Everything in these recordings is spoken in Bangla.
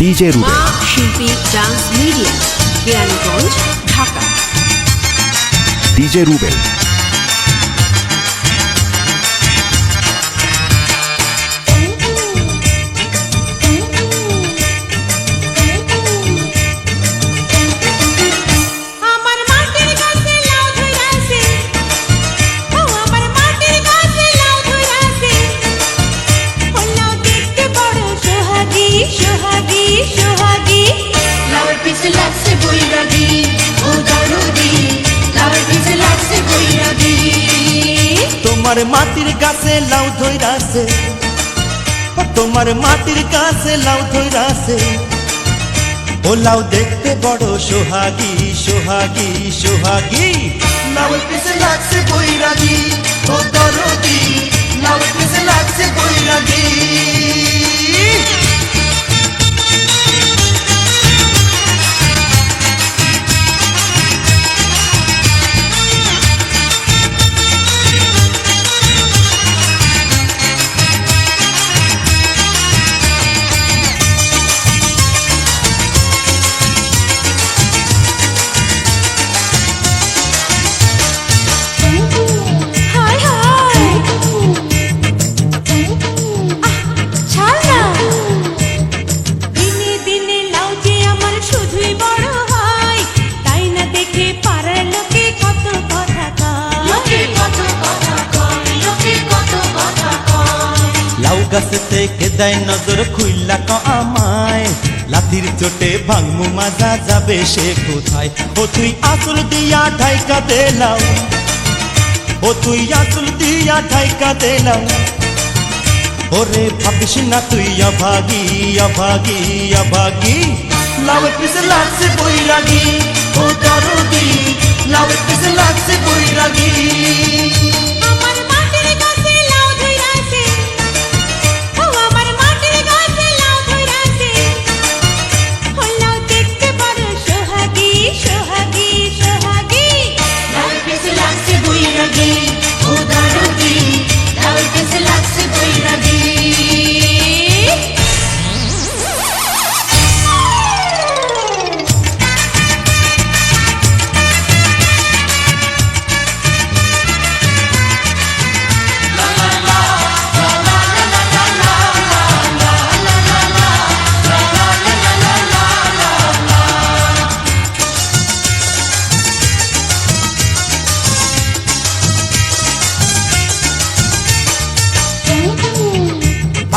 ডিজে রুবেল, শিল্পী dance media, Keraniganj, Dhaka. DJ Rubel, তোমার মাটির কাছে লাউ ধইরাছে, তোমার মাটির কাছে লাউ ধইরাছে, ও লাউ দেখতে বড় সোহাগী সোহাগী সোহাগী। লাউয়ের পিছে লাগছে বৈরাগী, ও দরদি লাউয়ের পিছে লাগছে বৈরাগী। গাছেতে কেদায় নজর খুইলা ক আমায়, লাঠির চোটে ভাঙমু মাজা যাবে সে কোথায়। ও তুই আঁচল দিয়া ঢাইকা দেলাও, ও তুই আঁচল দিয়া ঢাইকা দেলাও, ওরে ভাবিস না তুই অভাগী অভাগী অভাগী। লাউয়ের পিছে লাগছে বৈরাগী, ও দরদি লাউয়ের পিছে লাগছে বৈরাগী।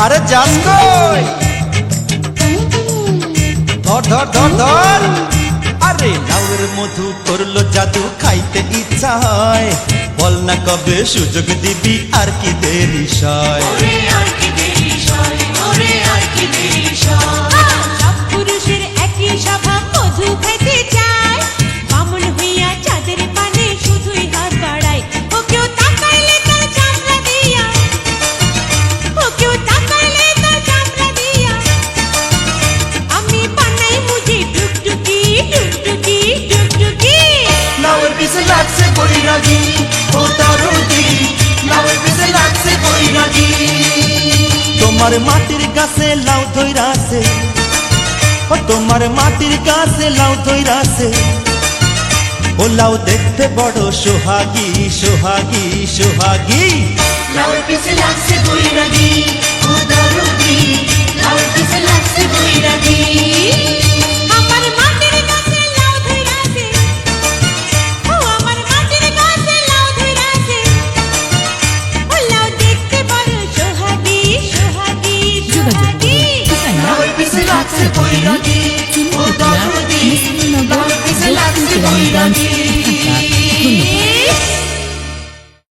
আরে যাস কই, ধর ধর ধর ধর। আরে লাউয়ের মধু করলো জাদু, খাইতে ইচ্ছা হয়, বল না কবে সুযোগ দিবি, আর কি দেরি সয়। সব পুরুষের একই স্বভাব, মধু খাইতে চায়, বামুন হইয়া চাঁদের পানে শুধুই হাত বাড়ায়। ও কেউ তাকাইলে তার চামড়া দিয়া, ও কেউ তাকাইলে তার চামড়া দিয়া, আমি বানাই মুঝে টুকটুকি টুকটুকি টুকটুকি। লাউয়ের পিছে লাগছে বৈরাগী, ও দরদি লাউয়ের পিছে লাগছে বৈরাগী। তোমার মাটির কাছে লাউ ধইরাছে, ও তোমার মাটির কাছে লাউ ধইরাছে, ও লাউ দেখতে বড় সোহাগী সোহাগী সোহাগী। লাউয়ের পিছে লাগছে বৈরাগী, ও দরদি লাউয়ের পিছে লাগছে বৈরাগী। আমার মাটির কাছে লাউ ধইরাছে, ও আমার মাটির কাছে লাউ ধইরাছে, ও লাউ দেখতে বড় সোহাগী সোহাগী সোহাগী। লাউয়ের পিছে লাগছে বৈরাগী, ও দরদি লাউয়ের পিছে লাগছে বৈরাগী।